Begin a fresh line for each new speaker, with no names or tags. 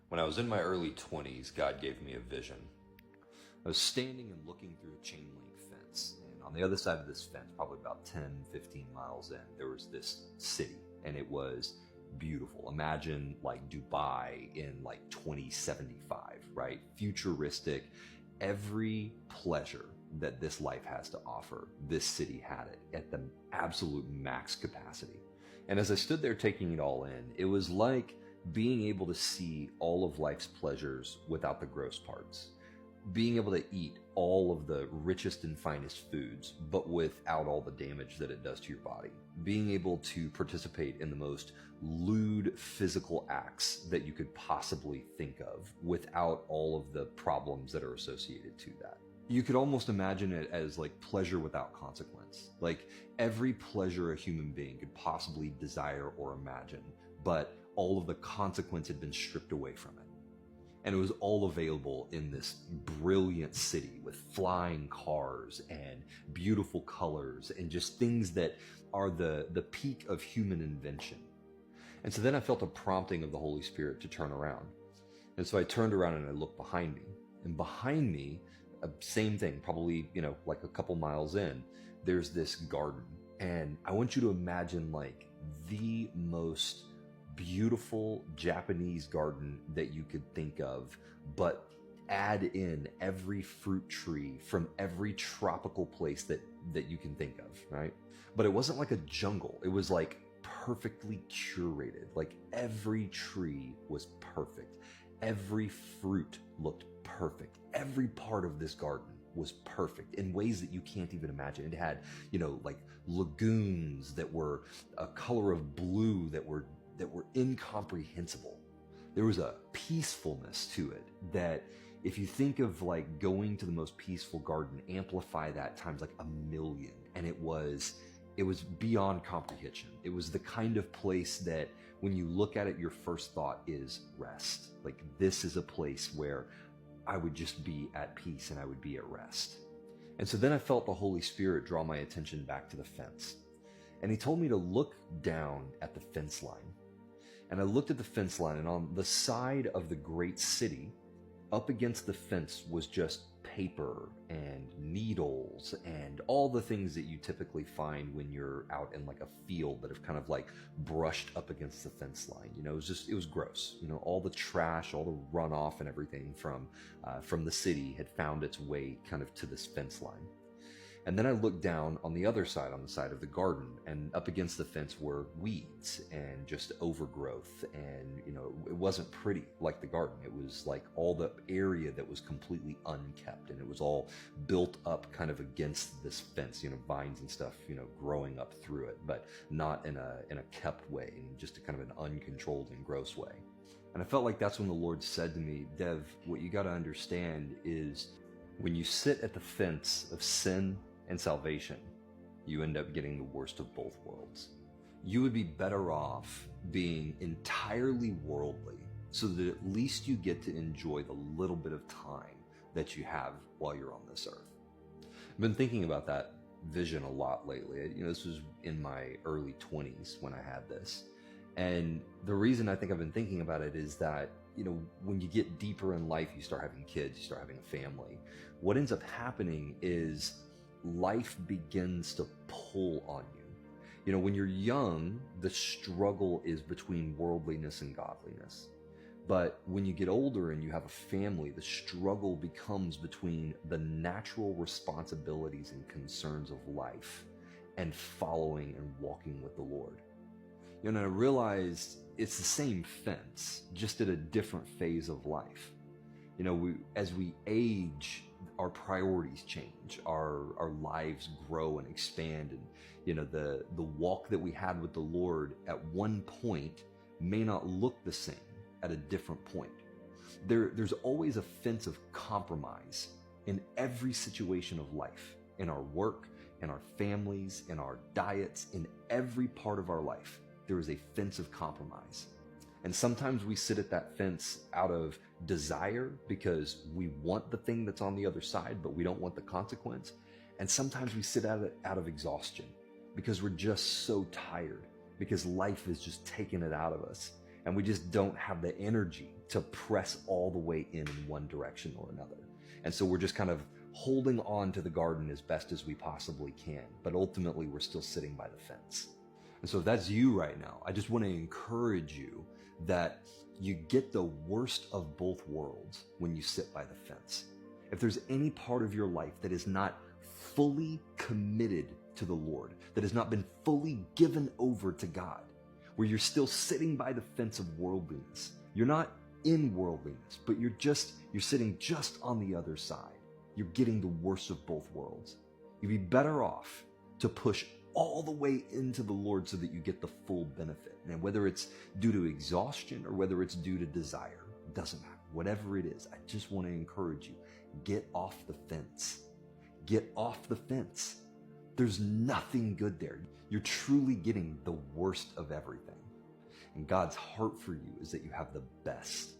When I was in my early 20s, God gave me a vision. I was standing and looking through a chain link fence, and on the other side of this fence, probably about 10, 15 miles in, there was this city, and it was beautiful. Imagine like Dubai in like 2075, right? Futuristic. Every pleasure that this life has to offer, this city had it at the absolute max capacity. And as I stood there taking it all in, it was like being able to see all of life's pleasures without the gross parts. Being able to eat all of the richest and finest foods, but without all the damage that it does to your body. Being able to participate in the most lewd physical acts that you could possibly think of without all of the problems that are associated to that. You could almost imagine it as like pleasure without consequence. Like every pleasure a human being could possibly desire or imagine, but all of the consequence had been stripped away from it. And it was all available in this brilliant city with flying cars and beautiful colors and just things that are the peak of human invention. And so then I felt a prompting of the Holy Spirit to turn around. And so I turned around and I looked behind me. And behind me, same thing, probably, like a couple miles in, there's this garden. And I want you to imagine like the most beautiful Japanese garden that you could think of, but add in every fruit tree from every tropical place that you can think of, right? But it wasn't like a jungle. It was like perfectly curated. Like every tree was perfect. Every fruit looked perfect. Every part of this garden was perfect in ways that you can't even imagine. It had, like lagoons that were a color of blue that were incomprehensible. There was a peacefulness to it that if you think of like going to the most peaceful garden, amplify that times like 1,000,000. And it was beyond comprehension. It was the kind of place that when you look at it, your first thought is rest. Like this is a place where I would just be at peace and I would be at rest. And so then I felt the Holy Spirit draw my attention back to the fence. And he told me to look down at the fence line. And I looked at the fence line, and on the side of the great city, up against the fence was just paper and needles and all the things that you typically find when you're out in like a field that have kind of like brushed up against the fence line. It was gross. All the trash, all the runoff and everything from the city had found its way kind of to this fence line. And then I looked down on the other side, on the side of the garden, and up against the fence were weeds and just overgrowth. And, it wasn't pretty like the garden. It was like all the area that was completely unkept, and it was all built up kind of against this fence, vines and stuff, growing up through it, but not in a kept way, in just a kind of an uncontrolled and gross way. And I felt like that's when the Lord said to me, Dev, what you got to understand is when you sit at the fence of sin and salvation, you end up getting the worst of both worlds. You would be better off being entirely worldly so that at least you get to enjoy the little bit of time that you have while you're on this earth. I've been thinking about that vision a lot lately. This was in my early 20s when I had this. And the reason I think I've been thinking about it is that, when you get deeper in life, you start having kids, you start having a family. What ends up happening is life begins to pull on you. When you're young, the struggle is between worldliness and godliness. But when you get older and you have a family, the struggle becomes between the natural responsibilities and concerns of life and following and walking with the Lord. And I realized it's the same fence, just at a different phase of life. As we age, our priorities change, our lives grow and expand, and the walk that we had with the Lord at one point may not look the same at a different point. There's always a fence of compromise in every situation of life, in our work, in our families, in our diets, in every part of our life. There is a fence of compromise. And sometimes we sit at that fence out of desire because we want the thing that's on the other side, but we don't want the consequence. And sometimes we sit at it out of exhaustion because we're just so tired, because life is just taking it out of us. And we just don't have the energy to press all the way in one direction or another. And so we're just kind of holding on to the garden as best as we possibly can, but ultimately we're still sitting by the fence. And so if that's you right now, I just want to encourage you that you get the worst of both worlds when you sit by the fence. If there's any part of your life that is not fully committed to the Lord, that has not been fully given over to God, where you're still sitting by the fence of worldliness, you're not in worldliness, but you're sitting just on the other side. You're getting the worst of both worlds. You'd be better off to push all the way into the Lord so that you get the full benefit. And whether it's due to exhaustion or whether it's due to desire, it doesn't matter. Whatever it is, I just want to encourage you, get off the fence. Get off the fence. There's nothing good there. You're truly getting the worst of everything. And God's heart for you is that you have the best